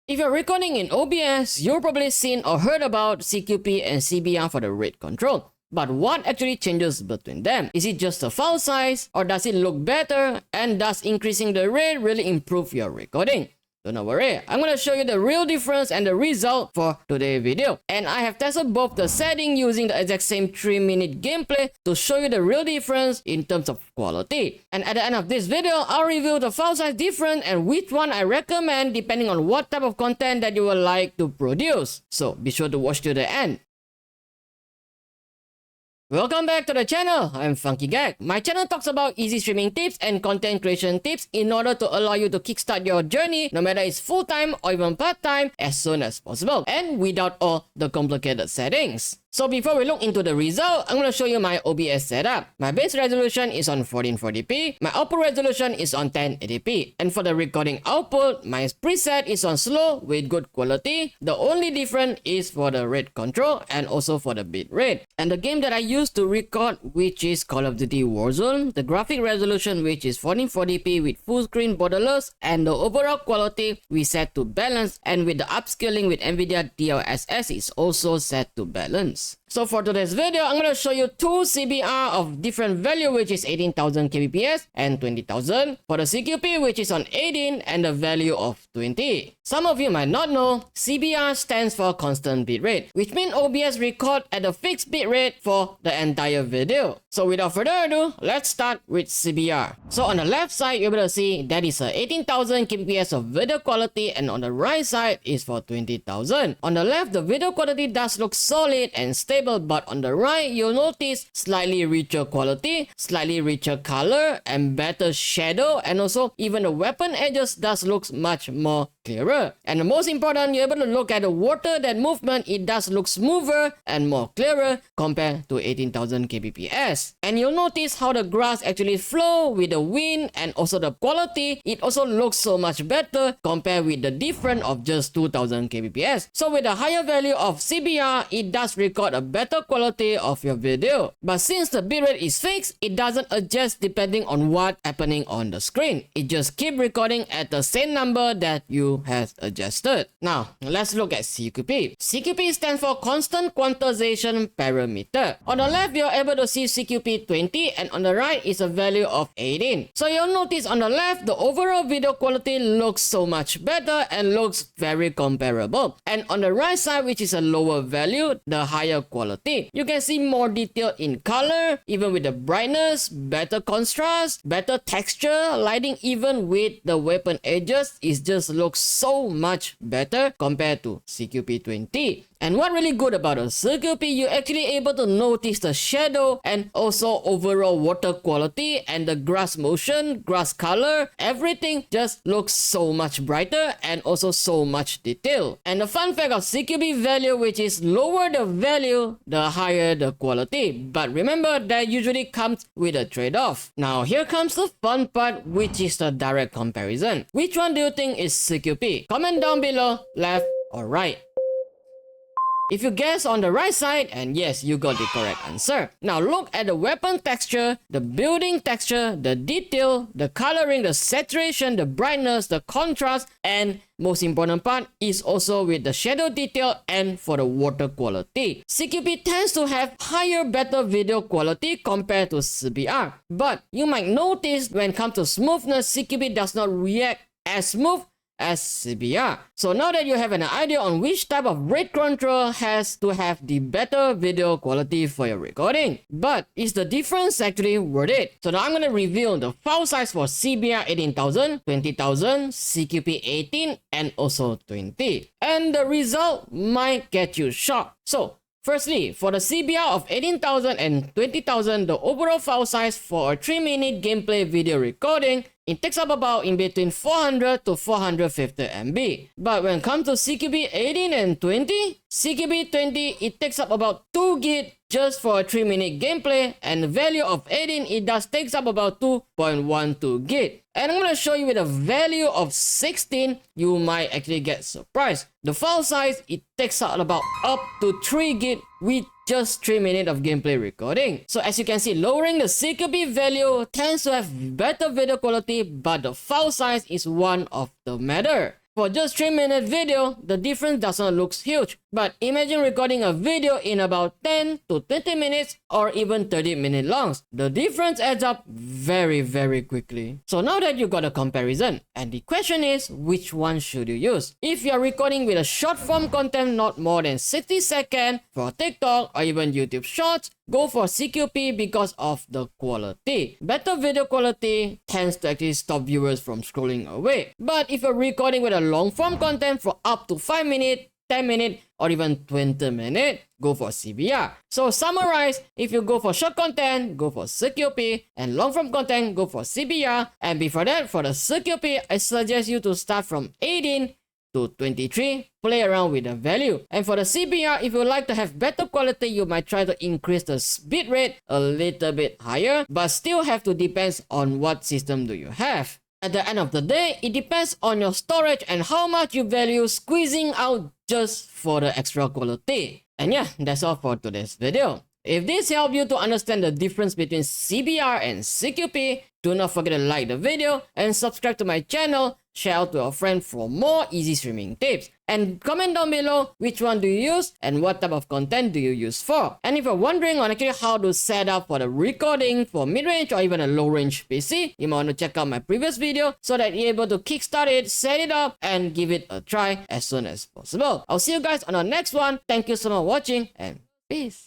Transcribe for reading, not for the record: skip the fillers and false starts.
If you're recording in OBS, you've probably seen or heard about CQP and CBR for the rate control. But what actually changes between them? Is it just the file size, or does it look better, and does increasing the rate really improve your recording? Don't worry, I'm going to show you the real difference and the result for today's video. And I have tested both the setting using the exact same 3-minute gameplay to show you the real difference in terms of quality. And at the end of this video, I'll review the file size difference and which one I recommend depending on what type of content that you would like to produce. So be sure to watch to the end. Welcome back to the channel. I'm Funky Gag. My channel talks about easy streaming tips and content creation tips in order to allow you to kickstart your journey, no matter it's full-time or even part-time, as soon as possible, and without all the complicated settings. So before we look into the result, I'm going to show you my OBS setup. My base resolution is on 1440p, my output resolution is on 1080p, and for the recording output, my preset is on slow with good quality. The only difference is for the rate control and also for the bit rate. And the game that I use to record, which is Call of Duty Warzone, the graphic resolution which is 1440p with full screen borderless, and the overall quality we set to balance, and with the upscaling with NVIDIA DLSS is also set to balance. So for today's video, I'm going to show you two CBR of different value, which is 18,000 kbps and 20,000. For the CQP, which is on 18 and the value of 20. Some of you might not know, CBR stands for constant bitrate, which means OBS record at a fixed bitrate for the entire video. So without further ado, let's start with CBR. So on the left side, you're able to see that is a 18,000 kbps of video quality, and on the right side is for 20,000. On the left, the video quality does look solid and stable, but on the right, you'll notice slightly richer quality, slightly richer color, and better shadow, and also even the weapon edges does look much more clearer. And the most important, you're able to look at the water, that movement, it does look smoother and more clearer compared to 18,000 kbps. And you'll notice how the grass actually flow with the wind, and also the quality, it also looks so much better compared with the difference of just 2,000 kbps. So with a higher value of CBR, it does record a better quality of your video. But since the bitrate is fixed, it doesn't adjust depending on what's happening on the screen. It just keeps recording at the same number that you have adjusted. Now, let's look at CQP. CQP stands for Constant Quantization Parameter. On the left, you're able to see CQP 20, and on the right is a value of 18. So you'll notice on the left, the overall video quality looks so much better and looks very comparable. And on the right side, which is a lower value, the higher quality, you can see more detail in color, even with the brightness, better contrast, better texture, lighting, even with the weapon edges, it just looks so much better compared to CQP 20. And what really good about a CQP, you're actually able to notice the shadow and also overall water quality and the grass motion, grass color, everything just looks so much brighter and also so much detail. And the fun fact of CQP value, which is lower the value, the higher the quality. But remember, that usually comes with a trade-off. Now here comes the fun part, which is the direct comparison. Which one do you think is CQP? Comment down below, left or right. If you guess on the right side, and yes, you got the correct answer. Now look at the weapon texture, the building texture, the detail, the coloring, the saturation, the brightness, the contrast, and most important part is also with the shadow detail and for the water quality. CQP tends to have higher, better video quality compared to CBR. But you might notice when it comes to smoothness, CQP does not react as smooth as CBR. So now that you have an idea on which type of rate control has to have the better video quality for your recording, but is the difference actually worth it? So now I'm going to reveal the file size for CBR 18,000, 20,000, CQP 18, and also 20. And the result might get you shocked. So firstly, for the CBR of 18,000 and 20,000, the overall file size for a 3-minute gameplay video recording, it takes up about in between 400 to 450 MB. But when it comes to CQP 18 and 20, CQP 20, it takes up about 2 GB just for a 3-minute gameplay, and the value of 18, it does takes up about 2.12 GB. And I'm going to show you with a value of 16, you might actually get surprised. The file size, it takes about up to 3 GB with just 3 minutes of gameplay recording. So as you can see, lowering the CQP value tends to have better video quality, but the file size is one of the matter. For just 3-minute video, the difference doesn't look huge. But imagine recording a video in about 10 to 20 minutes or even 30 minutes long. The difference adds up very quickly. So now that you got a comparison, and the question is, which one should you use? If you're recording with a short form content not more than 60 seconds for TikTok or even YouTube Shorts, go for CQP because of the quality. Better video quality tends to actually stop viewers from scrolling away. But if you're recording with a long form content for up to 5 minutes, 10 minutes, or even 20 minutes, go for CBR. So summarize, if you go for short content, go for CQP, and long form content, go for CBR. And before that, for the CQP, I suggest you to start from 18 to 23, play around with the value. And for the CBR, if you would like to have better quality, you might try to increase the bit rate a little bit higher, but still have to depend on what system do you have. At the end of the day, it depends on your storage and how much you value squeezing out just for the extra quality. And yeah, that's all for today's video. If this helped you to understand the difference between CBR and CQP, do not forget to like the video and subscribe to my channel, share out to a friend for more easy streaming tips. And comment down below which one do you use and what type of content do you use for. And if you're wondering on actually how to set up for the recording for mid-range or even a low-range PC, you might want to check out my previous video so that you're able to kickstart it, set it up, and give it a try as soon as possible. I'll see you guys on the next one. Thank you so much for watching and peace.